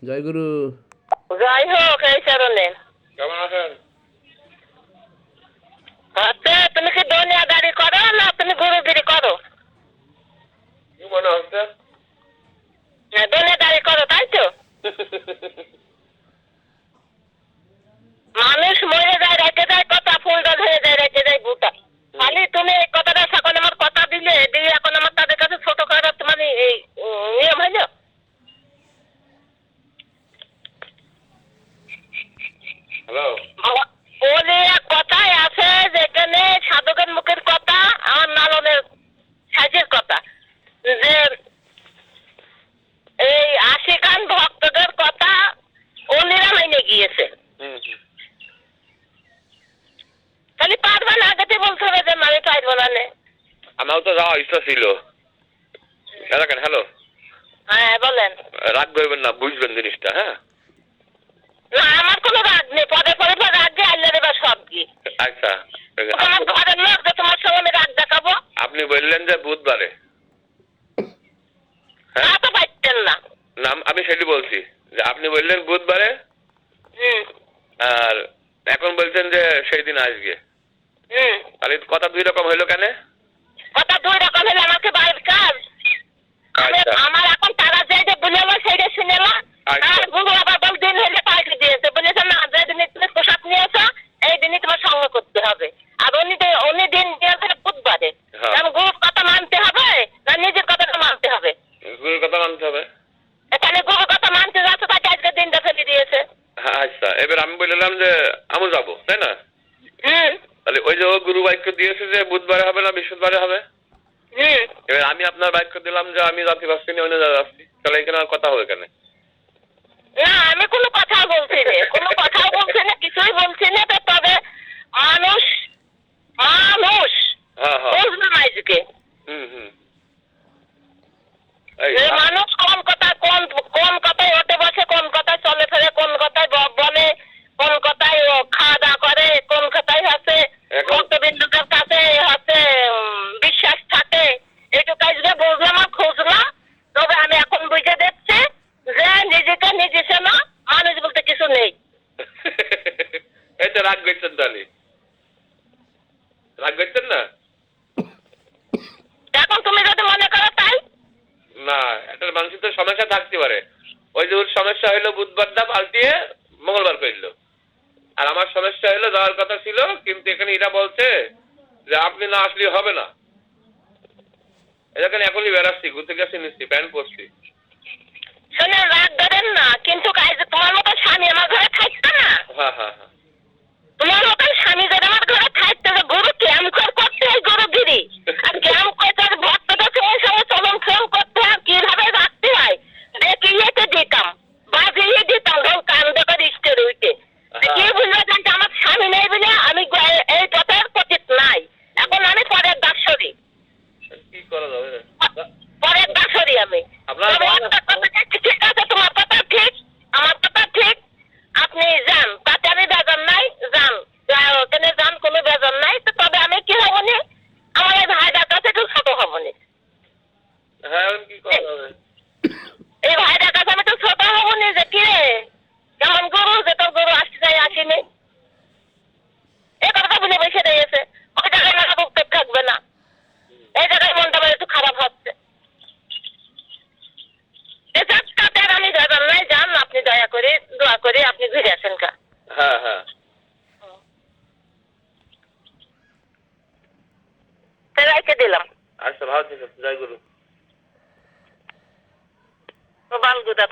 জয়গুরু। যাই হোক, এই কারণে কেমন আছেন? আচ্ছা, তুমি কি দুনিয়াদারি করো না তুমি গুরুগিরি করো? কি মনে হচ্ছে? দুনিয়াদারি করো, তাই তো? মানুষ মরে যায়, রেখে যায় কথা, ফুলটা ধরে যায়, রেখে যায় বুটা। খালি তুমি এই কথাটা সকলে আমার কথা দিলে দিয়ে এখন আমার তাদের কাছে ছোট করার মানে এই নিয়ম হইল। হ্যালো। বলে এক কথাই আছে, যেখানে সাধকের মুখের কথা, আমার লালনের সাজের কথা, যে এই আশিকান ভক্তদের কথা অন্যরা মাইনে গিয়েছে। খালি পারবা না, আগে বলতে হবে যে আমি পারবো না। আমারও তো যাওয়ার ইচ্ছা ছিল। দেখেন, হ্যালো, হ্যাঁ বলেন। রাগ করবেন না, বুঝবেন জিনিসটা। হ্যাঁ, না আমার কোনো রাগ নেই, পরে পরে রাগ দিয়ে আল্লাহ রে বা সব কি আচ্ছা। আমার ঘরের লোক যে তোমার সঙ্গে আমি রাগ দেখাবো। আপনি বললেন যে বুধবারে, তা তো পাইতেন না। নাম আমি সেটি বলছি যে আপনি বললেন বুধবারে, আর এখন বলছেন যে সেই দিন আসবে। তাহলে কথা দুই রকম হইলো কেন? কথা দুই রকম হলে আমাকে বাইরের কাজ। আচ্ছা। আমার এখন তারা যেটা বুঝলো সেইটা শুনে না। আচ্ছা। আর গুরু আবার বল দিন হলে পাল্টে দিয়েছে, বলেছে না যেদিন তুমি পোশাক নিয়েছো এই দিনই তোমার সঙ্গ করতে হবে। আর উনি দিন দিয়েছে বুধবারে। কারণ গুরুর কথা মানতে হবে না নিজের কথাটা মানতে হবে? গুরুর কথা মানতে হবে। এখানে গুরুর কথা মানতে যাচ্ছে, তাকে আজকে দিনটা ফেলে দিয়েছে। আচ্ছা, এবার আমি বললাম যে আমি যাবো, তাই না? তাহলে ওই যে ও গুরু বাক্য দিয়েছে যে বুধবারে হবে না বৃহস্পতিবারে হবে। এবার আমি আপনার বাক্য দিলাম যে আমি জাতি পাচ্ছি না, অন্য জায়গায় যাচ্ছি, তাহলে এখানে আর কথা হবে কেন? না আমি কোনো কথা বলছি না, কোনো কথা বলছি না, কিছুই বলছি না। তবে মানুষ মানুষ বুঝবে না আজকে মানুষ কোন কথা কোন কথায় ওঠে বসে, কোন কথায় চলে ফেরে, কোন কথায় বলে, কোন কথায় খাওয়া দাওয়া করে, কোন কথায় হচ্ছে ভক্তবিন্দুদের কাছে হচ্ছে বিশ্বাস থাকে। এইটুকু আজকে বুঝলাম আর খুঁজলাম। তবে আমি এখন বুঝে দেখছি যে নিজেকে নিজেছে না, মানুষ বলতে কিছু নেই। এই তো রাগ করছেন, তাহলে রাগ করছেন না? এখন তুমি যদি মনে করো তাই না, একটা মানুষের তো সমস্যা থাকতে পারে। ওই যে ওর সমস্যা হইলো বুধবারটা পাল্টিয়ে মঙ্গলবার করলো, আর আমার সমস্যা হইলো যাওয়ার কথা ছিল, কিন্তু এখানে এরা বলছে যে আপনি না আসলে হবে না। এখানে এখনই বেড়াচ্ছি, ঘুরতে গেছি, নিচ্ছি, প্যান্ট পরছি। শুনে রাগ ধরেন না, কিন্তু তোমার মতো স্বামী আমার ঘরে থাকতো না। হ্যাঁ হ্যাঁ হ্যাঁ, তোমার মতন স্বামী যদি আমার ঘরে থাকতো, গরু ক্যাম করতে হয়, গরুগিরি আর ক্যাম করতে ভক্তটা সঙ্গে সঙ্গে চলন ফোন করতে হয়, কিভাবে রাখতে হয় দেখিয়ে তো দিতাম, বাজিয়ে দিতাম কান দেখার ইস্টের উইটে। কি বুঝলো জানতে আমার স্বামী নেই বলে আমি এই কথার পচিত নাই। এখন আমি পরের দাসরি, কি করা যাবে? পরের দাসরি আমি। ঠিক আছে, তোমার কথা ঠিক, আমার কথা ঠিক, আপনি যান, তাতে আমি বেজার নাই, যান, ওখানে যান, কোনো বেজার নাই। তো তবে আমি কি হবো নি, আমার এই ভাইটার কাছে একটু ছোট হবো নি। হ্যাঁ, কি করা যাবে? এই ভাইটার কাছে আমি একটু ছোট হবো নি, যে কি রে কেমন গরু, যে তোর গরু আসতে চাই আসিনি, এই কথা বলে বসে রয়েছে। ওই জায়গায় না বুকতে থাকবে না, এই জায়গায় মনটা আমার একটু খারাপ হচ্ছে। এসব কাজের আমি বেজার নাই, যান আপনি, দয়া করে দোয়া করে আপনি ঘুরে আসেন কা। হ্যাঁ হ্যাঁ, রাইকে দিলাম। আচ্ছা, ভালো ঠিক আছে, জয় গুরু। বাল গুদা।